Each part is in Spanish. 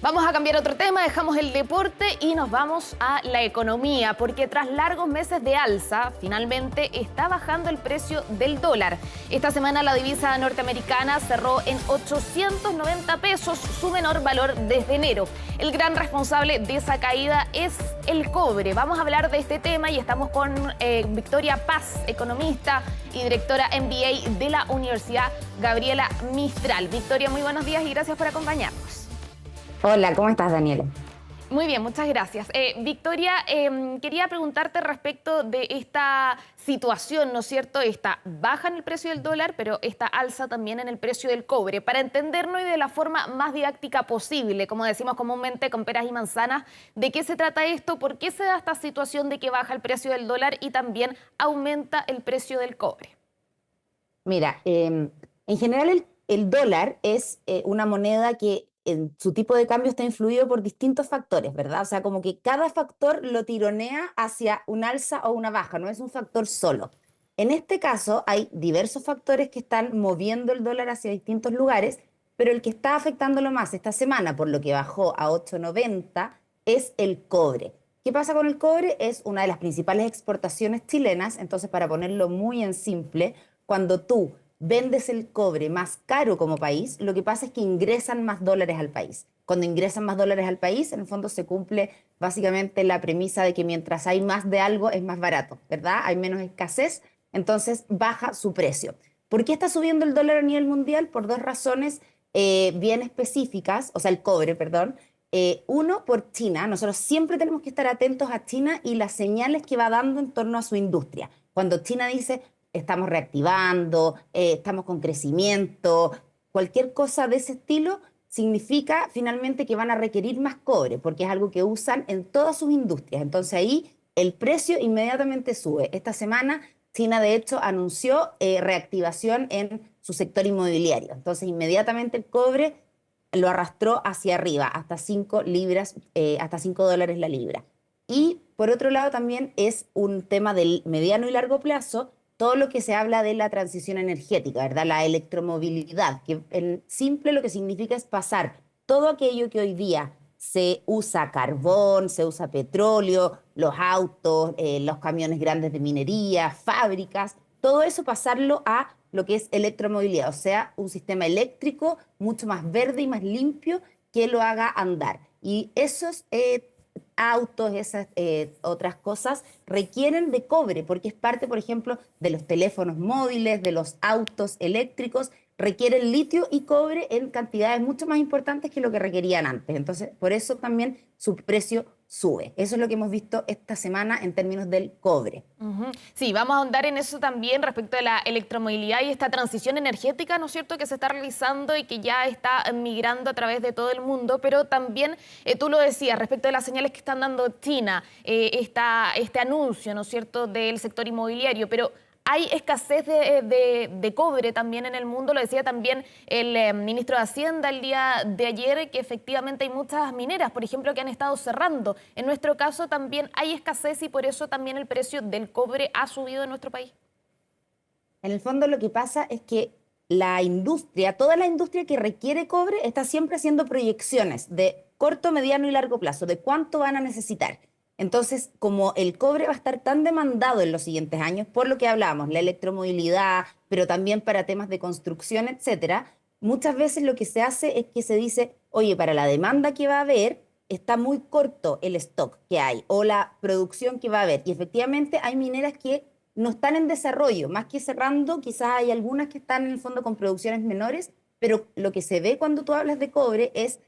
Vamos a cambiar otro tema, dejamos el deporte y nos vamos a la economía, porque tras largos meses de alza, finalmente está bajando el precio del dólar. Esta semana la divisa norteamericana cerró en 890 pesos, su menor valor desde enero. El gran responsable de esa caída es el cobre. Vamos a hablar de este tema y estamos con Victoria Paz, economista y directora MBA de la Universidad Gabriela Mistral. Victoria, muy buenos días y gracias por acompañarnos. Hola, ¿cómo estás, Daniela? Muy bien, muchas gracias. Victoria, quería preguntarte respecto de esta situación, ¿no es cierto? Esta baja en el precio del dólar, pero esta alza también en el precio del cobre. Para entendernos y de la forma más didáctica posible, como decimos comúnmente con peras y manzanas, ¿de qué se trata esto? ¿Por qué se da esta situación de que baja el precio del dólar y también aumenta el precio del cobre? Mira, en general el dólar es una moneda que en su tipo de cambio está influido por distintos factores, ¿verdad? O sea, como que cada factor lo tironea hacia un alza o una baja, no es un factor solo. En este caso hay diversos factores que están moviendo el dólar hacia distintos lugares, pero el que está afectándolo más esta semana, por lo que bajó a 8,90, es el cobre. ¿Qué pasa con el cobre? Es una de las principales exportaciones chilenas, entonces para ponerlo muy en simple, cuando tú vendes el cobre más caro como país, lo que pasa es que ingresan más dólares al país. Cuando ingresan más dólares al país, en el fondo se cumple básicamente la premisa de que mientras hay más de algo es más barato, ¿verdad? Hay menos escasez, entonces baja su precio. ¿Por qué está subiendo el dólar a nivel mundial? Por dos razones bien específicas, o sea, el cobre, perdón. Uno, por China. Nosotros siempre tenemos que estar atentos a China y las señales que va dando en torno a su industria. Cuando China dice estamos reactivando, estamos con crecimiento, cualquier cosa de ese estilo significa finalmente que van a requerir más cobre, porque es algo que usan en todas sus industrias. Entonces ahí el precio inmediatamente sube. Esta semana China de hecho anunció reactivación en su sector inmobiliario. Entonces inmediatamente el cobre lo arrastró hacia arriba, hasta 5 libras, hasta $5 la libra. Y por otro lado también es un tema del mediano y largo plazo, todo lo que se habla de la transición energética, ¿verdad? La electromovilidad, que en simple lo que significa es pasar todo aquello que hoy día se usa carbón, se usa petróleo, los autos, los camiones grandes de minería, fábricas, todo eso pasarlo a lo que es electromovilidad, o sea, un sistema eléctrico mucho más verde y más limpio que lo haga andar. Y esos autos, esas otras cosas, requieren de cobre, porque es parte, por ejemplo, de los teléfonos móviles, de los autos eléctricos, requieren litio y cobre en cantidades mucho más importantes que lo que requerían antes. Entonces, por eso también su precio sube. Eso es lo que hemos visto esta semana en términos del cobre. Sí, vamos a ahondar en eso también respecto de la electromovilidad y esta transición energética, ¿no es cierto?, que se está realizando y que ya está migrando a través de todo el mundo, pero también, tú lo decías, respecto de las señales que están dando China, este anuncio, ¿no es cierto?, del sector inmobiliario, pero hay escasez de cobre también en el mundo, lo decía también el ministro de Hacienda el día de ayer, que efectivamente hay muchas mineras, por ejemplo, que han estado cerrando. En nuestro caso también hay escasez y por eso también el precio del cobre ha subido en nuestro país. En el fondo lo que pasa es que la industria, toda la industria que requiere cobre está siempre haciendo proyecciones de corto, mediano y largo plazo, de cuánto van a necesitar. Entonces, como el cobre va a estar tan demandado en los siguientes años, por lo que hablábamos, la electromovilidad, pero también para temas de construcción, etcétera, muchas veces lo que se hace es que se dice, oye, para la demanda que va a haber, está muy corto el stock que hay o la producción que va a haber. Y efectivamente hay mineras que no están en desarrollo, más que cerrando, quizás hay algunas que están en el fondo con producciones menores, pero lo que se ve cuando tú hablas de cobre es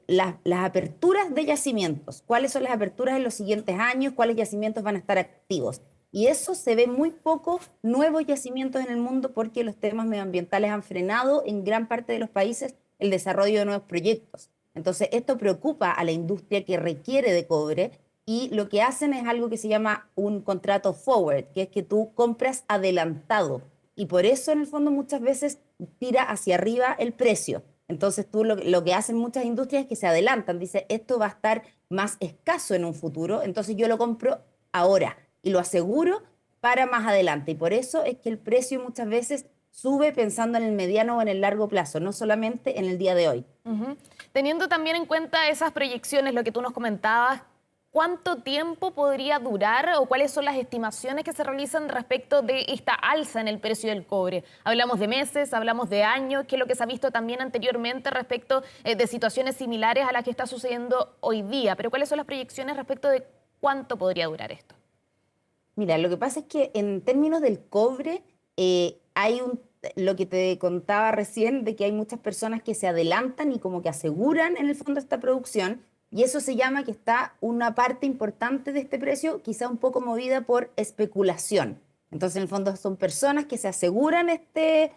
las aperturas de yacimientos, cuáles son las aperturas en los siguientes años, cuáles yacimientos van a estar activos. Y eso se ve muy poco nuevos yacimientos en el mundo porque los temas medioambientales han frenado en gran parte de los países el desarrollo de nuevos proyectos. Entonces, esto preocupa a la industria que requiere de cobre y lo que hacen es algo que se llama un contrato forward, que es que tú compras adelantado y por eso en el fondo muchas veces tira hacia arriba el precio. Entonces tú lo que hacen muchas industrias es que se adelantan, dice esto va a estar más escaso en un futuro, entonces yo lo compro ahora y lo aseguro para más adelante. Y por eso es que el precio muchas veces sube pensando en el mediano o en el largo plazo, no solamente en el día de hoy. Ujú. Teniendo también en cuenta esas proyecciones, lo que tú nos comentabas, ¿cuánto tiempo podría durar o cuáles son las estimaciones que se realizan respecto de esta alza en el precio del cobre? Hablamos de meses, hablamos de años, que es lo que se ha visto también anteriormente respecto de situaciones similares a las que está sucediendo hoy día. Pero ¿cuáles son las proyecciones respecto de cuánto podría durar esto? Mira, lo que pasa es que en términos del cobre, lo que te contaba recién, de que hay muchas personas que se adelantan y como que aseguran en el fondo esta producción, y eso se llama que está una parte importante de este precio, quizá un poco movida por especulación. Entonces, en el fondo son personas que se aseguran este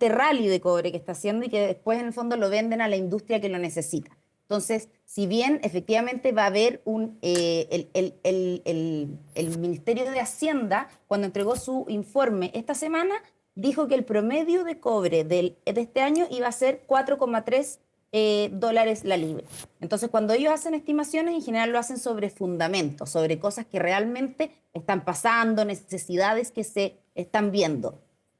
rally de cobre que está haciendo y que después en el fondo lo venden a la industria que lo necesita. Entonces, si bien efectivamente va a haber el Ministerio de Hacienda, cuando entregó su informe esta semana, dijo que el promedio de cobre de este año iba a ser 4,3 dólares la libra. Entonces, cuando ellos hacen estimaciones, en general lo hacen sobre fundamentos, sobre cosas que realmente están pasando, necesidades que se están viendo.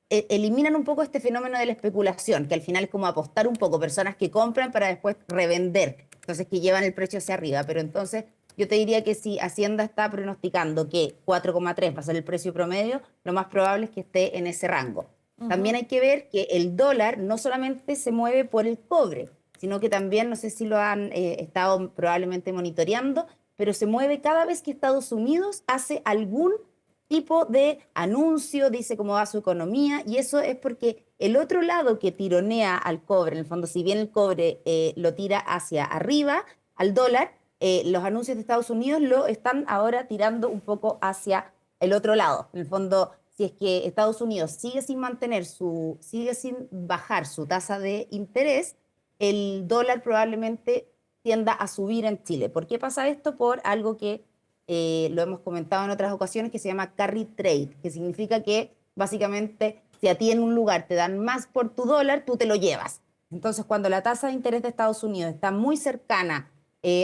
Eliminan un poco este fenómeno de la especulación, que al final es como apostar un poco, personas que compran para después revender, entonces que llevan el precio hacia arriba. Pero entonces yo te diría que si Hacienda está pronosticando que 4,3 va a ser el precio promedio, lo más probable es que esté en ese rango. También Ujú. hay que ver que el dólar no solamente se mueve por el cobre, sino que también, no sé si lo han estado probablemente monitoreando, pero se mueve cada vez que Estados Unidos hace algún tipo de anuncio, dice cómo va su economía, y eso es porque el otro lado que tironea al cobre, en el fondo, si bien el cobre lo tira hacia arriba, al dólar, los anuncios de Estados Unidos lo están ahora tirando un poco hacia el otro lado. En el fondo, si es que Estados Unidos sigue sin bajar su tasa de interés, el dólar probablemente tienda a subir en Chile. ¿Por qué pasa esto? Por algo que lo hemos comentado en otras ocasiones, que se llama carry trade, que significa que básicamente si a ti en un lugar te dan más por tu dólar, tú te lo llevas. Entonces, cuando la tasa de interés de Estados Unidos está muy cercana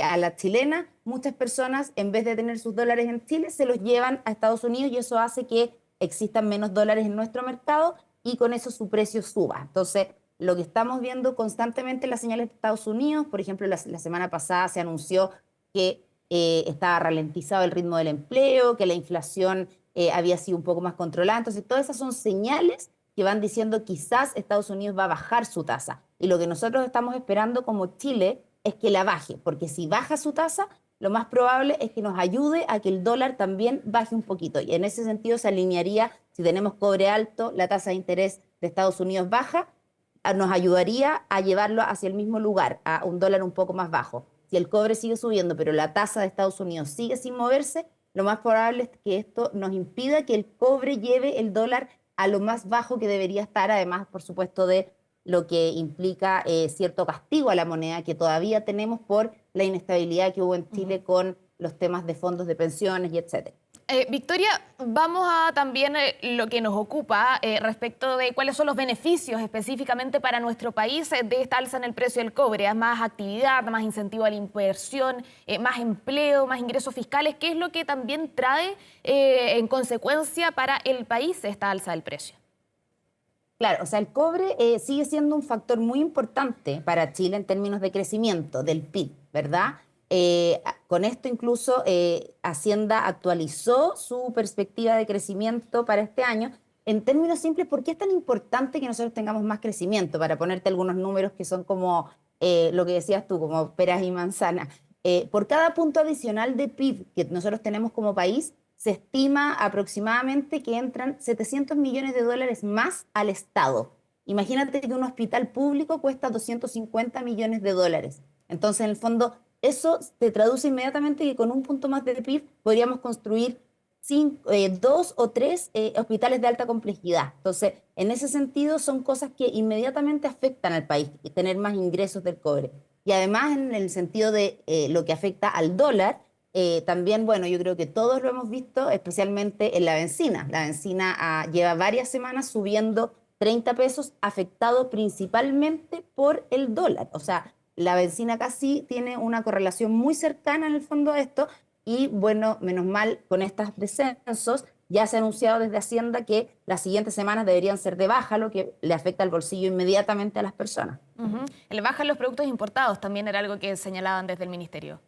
a la chilena, muchas personas, en vez de tener sus dólares en Chile, se los llevan a Estados Unidos y eso hace que existan menos dólares en nuestro mercado y con eso su precio suba. Entonces, lo que estamos viendo constantemente en las señales de Estados Unidos, por ejemplo, la semana pasada se anunció que estaba ralentizado el ritmo del empleo, que la inflación había sido un poco más controlada. Entonces, todas esas son señales que van diciendo quizás Estados Unidos va a bajar su tasa. Y lo que nosotros estamos esperando como Chile es que la baje, porque si baja su tasa, lo más probable es que nos ayude a que el dólar también baje un poquito. Y en ese sentido se alinearía, si tenemos cobre alto, la tasa de interés de Estados Unidos baja, nos ayudaría a llevarlo hacia el mismo lugar, a un dólar un poco más bajo. Si el cobre sigue subiendo, pero la tasa de Estados Unidos sigue sin moverse, lo más probable es que esto nos impida que el cobre lleve el dólar a lo más bajo que debería estar, además, por supuesto, de lo que implica cierto castigo a la moneda que todavía tenemos por la inestabilidad que hubo en Ujú. Chile con los temas de fondos de pensiones y etcétera. Victoria, vamos a también lo que nos ocupa respecto de cuáles son los beneficios específicamente para nuestro país de esta alza en el precio del cobre. ¿Es más actividad, más incentivo a la inversión, más empleo, más ingresos fiscales? ¿Qué es lo que también trae en consecuencia para el país esta alza del precio? Claro, o sea, el cobre sigue siendo un factor muy importante para Chile en términos de crecimiento del PIB, ¿verdad? Con esto incluso Hacienda actualizó su perspectiva de crecimiento para este año. En términos simples, ¿por qué es tan importante que nosotros tengamos más crecimiento? Para ponerte algunos números que son como lo que decías tú, como peras y manzanas. Por cada punto adicional de PIB que nosotros tenemos como país, se estima aproximadamente que entran 700 millones de dólares más al Estado. Imagínate que un hospital público cuesta 250 millones de dólares. Entonces, en el fondo, eso te traduce inmediatamente que con un punto más de PIB podríamos construir dos o tres hospitales de alta complejidad. Entonces, en ese sentido, son cosas que inmediatamente afectan al país, tener más ingresos del cobre. Y además, en el sentido de lo que afecta al dólar, también, bueno, yo creo que todos lo hemos visto, especialmente en la bencina. La bencina lleva varias semanas subiendo 30 pesos, afectado principalmente por el dólar. O sea, la bencina casi tiene una correlación muy cercana en el fondo a esto. Y bueno, menos mal, con estos descensos ya se ha anunciado desde Hacienda que las siguientes semanas deberían ser de baja, lo que le afecta al bolsillo inmediatamente a las personas. Ujú. El baja en los productos importados también era algo que señalaban desde el ministerio.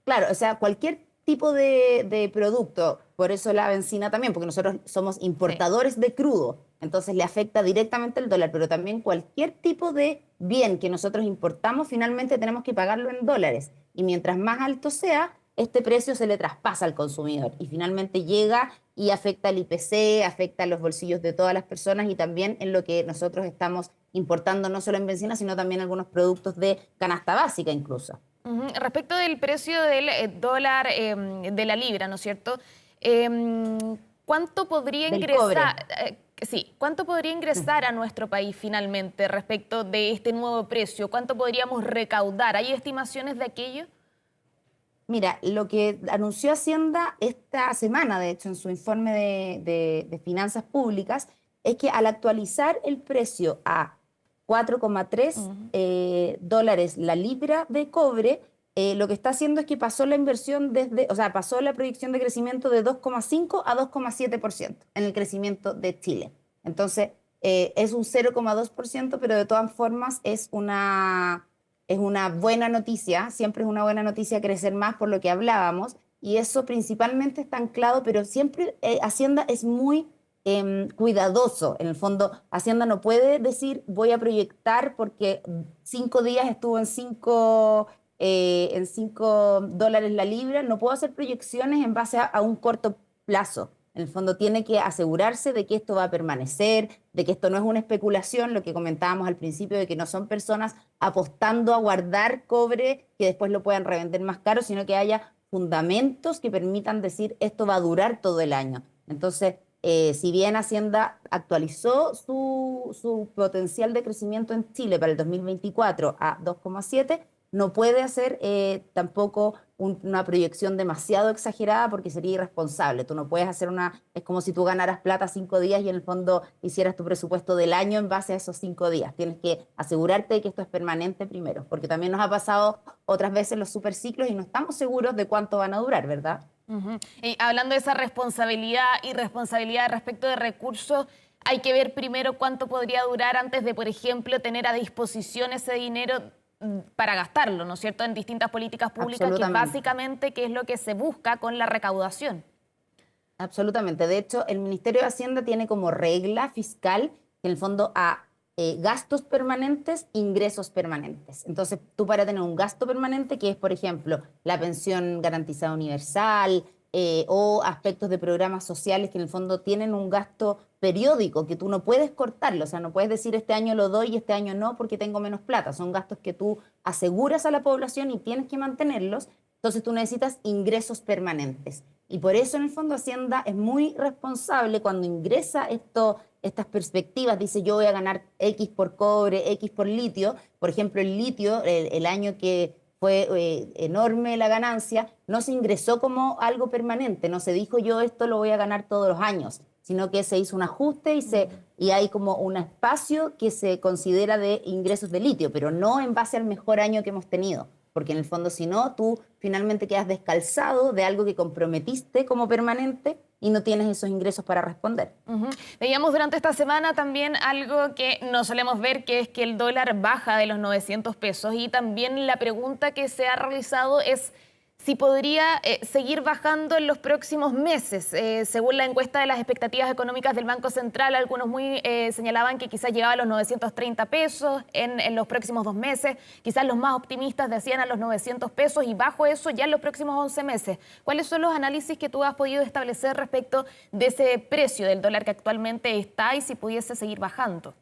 Claro, o sea, cualquier tipo de producto, por eso la benzina también, porque nosotros somos Sí. importadores de crudo, entonces le afecta directamente el dólar, pero también cualquier tipo de bien que nosotros importamos, finalmente tenemos que pagarlo en dólares. Y mientras más alto sea, este precio se le traspasa al consumidor y finalmente llega y afecta al IPC, afecta a los bolsillos de todas las personas y también en lo que nosotros estamos importando, no solo en benzina, sino también algunos productos de canasta básica incluso. Ujú. Respecto del precio del dólar, de la libra, ¿no es cierto? ¿Cuánto podría Del cobre. ingresar, sí, cuánto podría ingresar a nuestro país finalmente respecto de este nuevo precio? ¿Cuánto podríamos recaudar? ¿Hay estimaciones de aquello? Mira, lo que anunció Hacienda esta semana, de hecho, en su informe de finanzas públicas, es que al actualizar el precio a 4,3 Ujú. dólares la libra de cobre, lo que está haciendo es que pasó la inversión desde, o sea, pasó la proyección de crecimiento de 2,5 a 2,7% en el crecimiento de Chile. Entonces, es un 0,2%, pero de todas formas es una buena noticia, siempre es una buena noticia crecer más por lo que hablábamos, y eso principalmente está anclado, pero siempre Hacienda es muy cuidadoso. En el fondo, Hacienda no puede decir voy a proyectar porque 5 días estuvo en 5 dólares la libra, no puedo hacer proyecciones en base a un corto plazo. En el fondo tiene que asegurarse de que esto va a permanecer, de que esto no es una especulación, lo que comentábamos al principio, de que no son personas apostando a guardar cobre que después lo puedan revender más caro, sino que haya fundamentos que permitan decir esto va a durar todo el año. Entonces, si bien Hacienda actualizó su potencial de crecimiento en Chile para el 2024 a 2,7, no puede hacer tampoco una proyección demasiado exagerada porque sería irresponsable. Tú no puedes hacer es como si tú ganaras plata 5 días y en el fondo hicieras tu presupuesto del año en base a esos 5 días. Tienes que asegurarte de que esto es permanente primero, porque también nos ha pasado otras veces los superciclos y no estamos seguros de cuánto van a durar, ¿verdad? Ujú. Y hablando de esa responsabilidad y responsabilidad respecto de recursos, hay que ver primero cuánto podría durar antes de, por ejemplo, tener a disposición ese dinero para gastarlo, ¿no es cierto?, en distintas políticas públicas, que Absolutamente. básicamente qué es lo que se busca con la recaudación. Absolutamente. De hecho, el Ministerio de Hacienda tiene como regla fiscal que en el fondo a gastos permanentes, ingresos permanentes. Entonces, tú para tener un gasto permanente, que es, por ejemplo, la pensión garantizada universal o aspectos de programas sociales que en el fondo tienen un gasto periódico, que tú no puedes cortarlo, o sea, no puedes decir este año lo doy y este año no porque tengo menos plata. Son gastos que tú aseguras a la población y tienes que mantenerlos. Entonces, tú necesitas ingresos permanentes. Y por eso en el fondo Hacienda es muy responsable cuando ingresa estas perspectivas, dice yo voy a ganar X por cobre, X por litio. Por ejemplo, el litio, el año que fue enorme la ganancia, no se ingresó como algo permanente, no se dijo yo esto lo voy a ganar todos los años, sino que se hizo un ajuste y hay como un espacio que se considera de ingresos de litio, pero no en base al mejor año que hemos tenido porque en el fondo si no, tú finalmente quedas descalzado de algo que comprometiste como permanente y no tienes esos ingresos para responder. Ujú. Veíamos durante esta semana también algo que no solemos ver, que es que el dólar baja de los 900 pesos. Y también la pregunta que se ha realizado es si podría seguir bajando en los próximos meses. Según la encuesta de las expectativas económicas del Banco Central, algunos muy señalaban que quizás llegaba a los 930 pesos en los próximos 2 meses. Quizás los más optimistas decían a los 900 pesos y bajo eso ya en los próximos 11 meses. ¿Cuáles son los análisis que tú has podido establecer respecto de ese precio del dólar que actualmente está y si pudiese seguir bajando?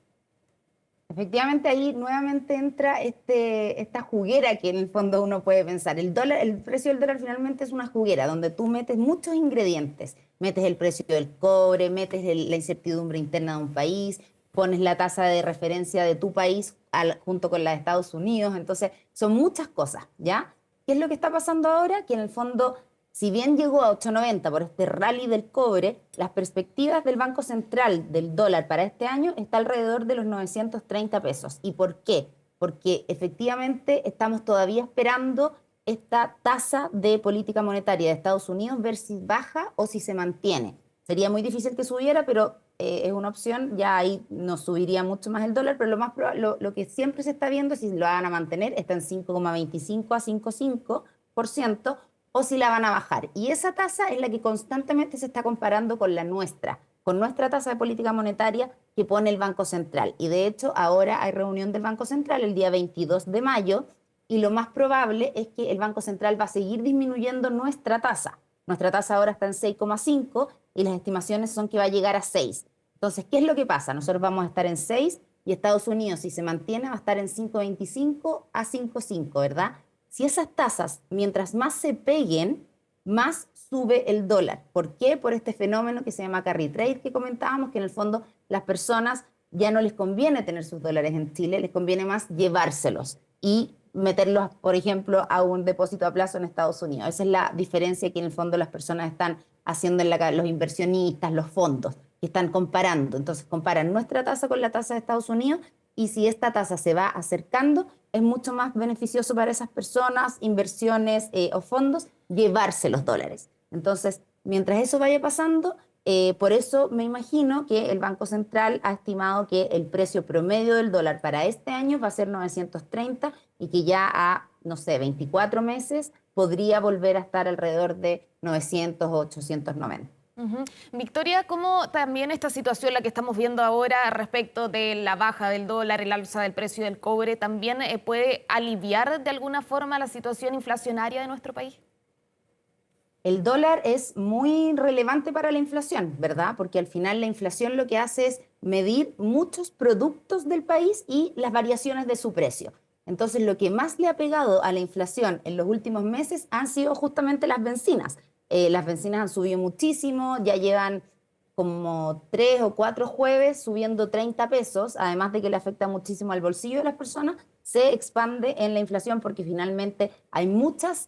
Efectivamente, ahí nuevamente entra esta juguera que en el fondo uno puede pensar. El precio del dólar finalmente es una juguera donde tú metes muchos ingredientes. Metes el precio del cobre, metes la incertidumbre interna de un país, pones la tasa de referencia de tu país junto con la de Estados Unidos. Entonces, son muchas cosas, ¿ya? ¿Qué es lo que está pasando ahora? Que en el fondo si bien llegó a 8,90 por este rally del cobre, las perspectivas del Banco Central del dólar para este año está alrededor de los 930 pesos. ¿Y por qué? Porque efectivamente estamos todavía esperando esta tasa de política monetaria de Estados Unidos, ver si baja o si se mantiene. Sería muy difícil que subiera, pero es una opción, ya ahí nos subiría mucho más el dólar, pero lo que siempre se está viendo es si lo van a mantener, está en 5,25 a 5,5%, o si la van a bajar. Y esa tasa es la que constantemente se está comparando con nuestra tasa de política monetaria que pone el Banco Central. Y de hecho, ahora hay reunión del Banco Central el día 22 de mayo, y lo más probable es que el Banco Central va a seguir disminuyendo nuestra tasa. Nuestra tasa ahora está en 6,5 y las estimaciones son que va a llegar a 6. Entonces, ¿qué es lo que pasa? Nosotros vamos a estar en 6 y Estados Unidos, si se mantiene, va a estar en 5,25 a 5,5, ¿verdad? Si esas tasas, mientras más se peguen, más sube el dólar. ¿Por qué? Por este fenómeno que se llama carry trade que comentábamos, que en el fondo las personas ya no les conviene tener sus dólares en Chile, les conviene más llevárselos y meterlos, por ejemplo, a un depósito a plazo en Estados Unidos. Esa es la diferencia que en el fondo las personas están haciendo, los inversionistas, los fondos, que están comparando. Entonces comparan nuestra tasa con la tasa de Estados Unidos, y si esta tasa se va acercando, es mucho más beneficioso para esas personas, inversiones o fondos, llevarse los dólares. Entonces, mientras eso vaya pasando, por eso me imagino que el Banco Central ha estimado que el precio promedio del dólar para este año va a ser 930, y que ya a, no sé, 24 meses podría volver a estar alrededor de 900 o 890. Ujú. Victoria, ¿cómo también esta situación, la que estamos viendo ahora respecto de la baja del dólar, el alza del precio del cobre, también puede aliviar de alguna forma la situación inflacionaria de nuestro país? El dólar es muy relevante para la inflación, ¿verdad? Porque al final la inflación lo que hace es medir muchos productos del país y las variaciones de su precio. Entonces, lo que más le ha pegado a la inflación en los últimos meses han sido justamente las bencinas. Las bencinas han subido muchísimo, ya llevan como 3 o 4 jueves subiendo 30 pesos, además de que le afecta muchísimo al bolsillo de las personas, se expande en la inflación porque finalmente hay muchos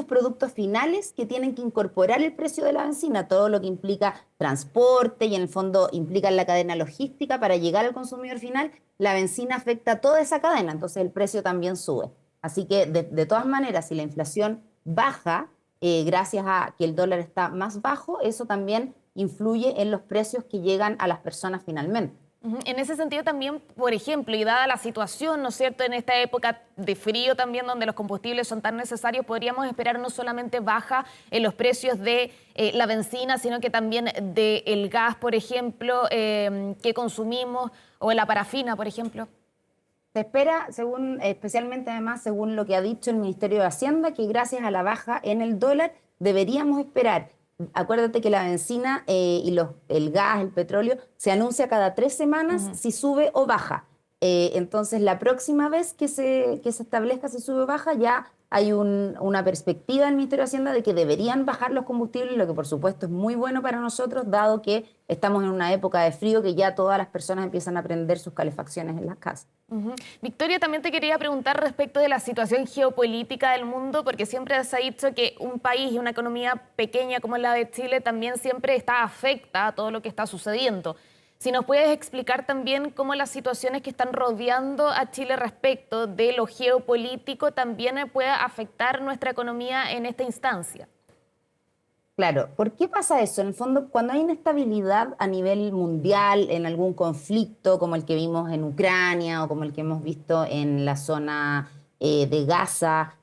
productos finales que tienen que incorporar el precio de la benzina, todo lo que implica transporte y en el fondo implica la cadena logística para llegar al consumidor final. La benzina afecta a toda esa cadena, entonces el precio también sube. Así que de todas maneras, si la inflación baja, gracias a que el dólar está más bajo, eso también influye en los precios que llegan a las personas finalmente. Ujú. En ese sentido también, por ejemplo, y dada la situación, ¿no es cierto?, en esta época de frío también, donde los combustibles son tan necesarios, podríamos esperar no solamente baja en los precios de la benzina, sino que también del gas, por ejemplo, que consumimos, o la parafina, por ejemplo. Se espera, especialmente además, según lo que ha dicho el Ministerio de Hacienda, que gracias a la baja en el dólar deberíamos esperar. Acuérdate que la benzina el gas, el petróleo, se anuncia cada 3 semanas Ujú. si sube o baja. Entonces, la próxima vez que se establezca si sube o baja, ya hay una perspectiva del Ministerio de Hacienda de que deberían bajar los combustibles, lo que por supuesto es muy bueno para nosotros, dado que estamos en una época de frío que ya todas las personas empiezan a prender sus calefacciones en las casas. Ujú. Victoria, también te quería preguntar respecto de la situación geopolítica del mundo, porque siempre se ha dicho que un país y una economía pequeña como la de Chile también siempre está afecta a todo lo que está sucediendo. Si nos puedes explicar también cómo las situaciones que están rodeando a Chile respecto de lo geopolítico también puede afectar nuestra economía en esta instancia. Claro, ¿por qué pasa eso? En el fondo, cuando hay inestabilidad a nivel mundial, en algún conflicto como el que vimos en Ucrania o como el que hemos visto en la zona de Gaza,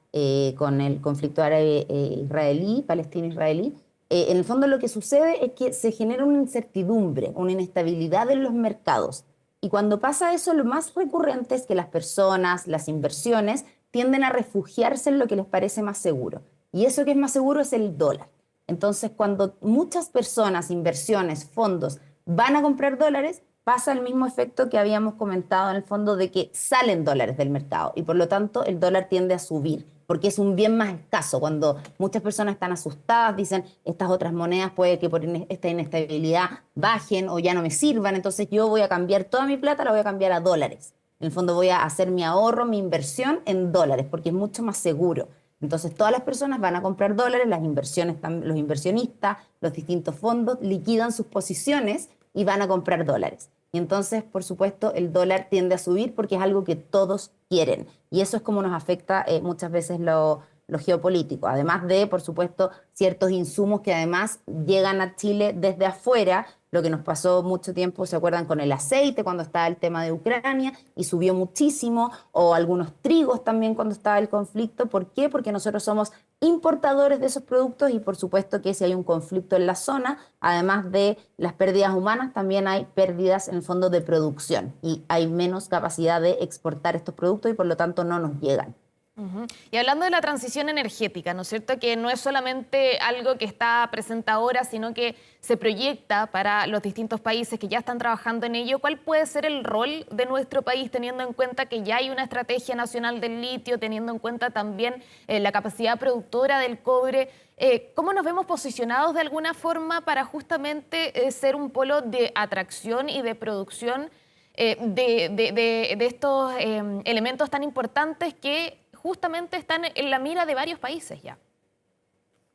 con el conflicto árabe-israelí, palestino-israelí, en el fondo lo que sucede es que se genera una incertidumbre, una inestabilidad en los mercados. Y cuando pasa eso, lo más recurrente es que las personas, las inversiones, tienden a refugiarse en lo que les parece más seguro. Y eso que es más seguro es el dólar. Entonces, cuando muchas personas, inversiones, fondos van a comprar dólares, pasa el mismo efecto que habíamos comentado en el fondo de que salen dólares del mercado y por lo tanto el dólar tiende a subir porque es un bien más escaso. Cuando muchas personas están asustadas, dicen estas otras monedas puede que por esta inestabilidad bajen o ya no me sirvan, entonces yo voy a cambiar toda mi plata, la voy a cambiar a dólares. En el fondo voy a hacer mi ahorro, mi inversión en dólares porque es mucho más seguro. Entonces todas las personas van a comprar dólares, los inversionistas, los distintos fondos liquidan sus posiciones y van a comprar dólares. Y entonces, por supuesto, el dólar tiende a subir porque es algo que todos quieren. Y eso es como nos afecta muchas veces lo geopolítico. Además de, por supuesto, ciertos insumos que además llegan a Chile desde afuera, lo que nos pasó mucho tiempo, ¿se acuerdan? Con el aceite, cuando estaba el tema de Ucrania, y subió muchísimo, o algunos trigos también cuando estaba el conflicto. ¿Por qué? Porque nosotros somos importadores de esos productos y por supuesto que si hay un conflicto en la zona, además de las pérdidas humanas, también hay pérdidas en el fondo de producción y hay menos capacidad de exportar estos productos y por lo tanto no nos llegan. Ujú. Y hablando de la transición energética, ¿no es cierto? Que no es solamente algo que está presente ahora, sino que se proyecta para los distintos países que ya están trabajando en ello. ¿Cuál puede ser el rol de nuestro país teniendo en cuenta que ya hay una estrategia nacional del litio, teniendo en cuenta también la capacidad productora del cobre? ¿Cómo nos vemos posicionados de alguna forma para justamente ser un polo de atracción y de producción de estos elementos tan importantes que justamente están en la mira de varios países ya?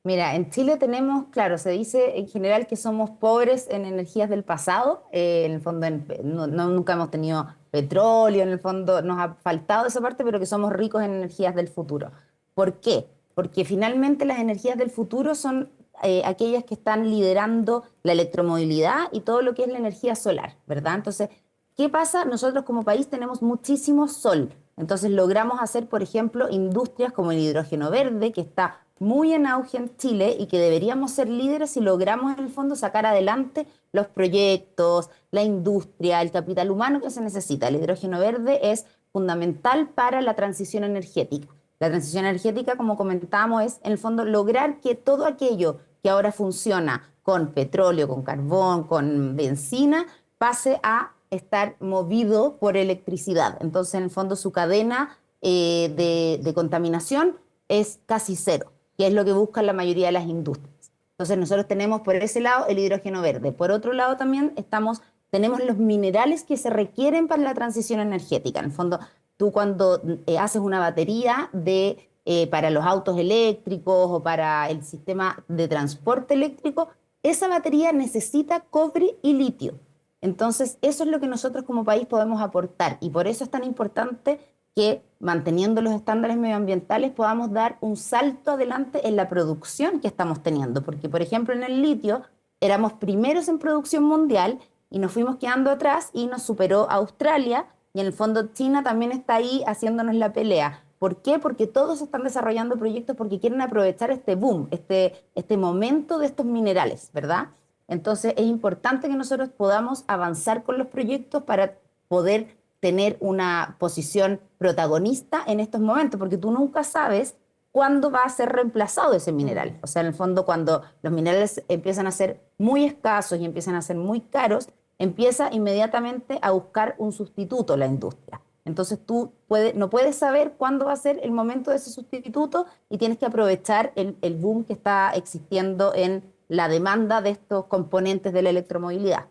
Mira, en Chile tenemos, claro, se dice en general que somos pobres en energías del pasado, en el fondo nunca hemos tenido petróleo, en el fondo nos ha faltado esa parte, pero que somos ricos en energías del futuro. ¿Por qué? Porque finalmente las energías del futuro son aquellas que están liderando la electromovilidad y todo lo que es la energía solar, ¿verdad? Entonces, ¿qué pasa? Nosotros como país tenemos muchísimo sol, entonces logramos hacer, por ejemplo, industrias como el hidrógeno verde, que está muy en auge en Chile y que deberíamos ser líderes si logramos en el fondo sacar adelante los proyectos, la industria, el capital humano que se necesita. El hidrógeno verde es fundamental para la transición energética. La transición energética, como comentábamos, es en el fondo lograr que todo aquello que ahora funciona con petróleo, con carbón, con benzina, pase a estar movido por electricidad. Entonces, en el fondo, su cadena de contaminación es casi cero, que es lo que buscan la mayoría de las industrias. Entonces, nosotros tenemos por ese lado el hidrógeno verde. Por otro lado, también tenemos los minerales que se requieren para la transición energética. En el fondo, tú cuando haces una batería para los autos eléctricos o para el sistema de transporte eléctrico, esa batería necesita cobre y litio. Entonces, eso es lo que nosotros como país podemos aportar y por eso es tan importante que manteniendo los estándares medioambientales podamos dar un salto adelante en la producción que estamos teniendo. Porque, por ejemplo, en el litio éramos primeros en producción mundial y nos fuimos quedando atrás y nos superó Australia y en el fondo China también está ahí haciéndonos la pelea. ¿Por qué? Porque todos están desarrollando proyectos porque quieren aprovechar este boom, este momento de estos minerales, ¿verdad? Entonces es importante que nosotros podamos avanzar con los proyectos para poder tener una posición protagonista en estos momentos, porque tú nunca sabes cuándo va a ser reemplazado ese mineral. O sea, en el fondo, cuando los minerales empiezan a ser muy escasos y empiezan a ser muy caros, empieza inmediatamente a buscar un sustituto la industria. Entonces tú no puedes saber cuándo va a ser el momento de ese sustituto y tienes que aprovechar el boom que está existiendo en la demanda de estos componentes de la electromovilidad.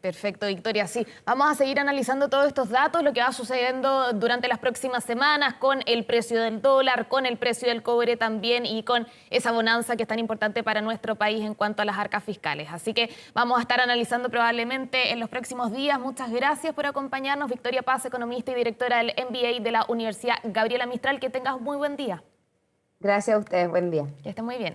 Perfecto, Victoria. Sí, vamos a seguir analizando todos estos datos, lo que va sucediendo durante las próximas semanas con el precio del dólar, con el precio del cobre también y con esa bonanza que es tan importante para nuestro país en cuanto a las arcas fiscales. Así que vamos a estar analizando probablemente en los próximos días. Muchas gracias por acompañarnos, Victoria Paz, economista y directora del MBA de la Universidad Gabriela Mistral. Que tengas un muy buen día. Gracias a ustedes, buen día. Que esté muy bien.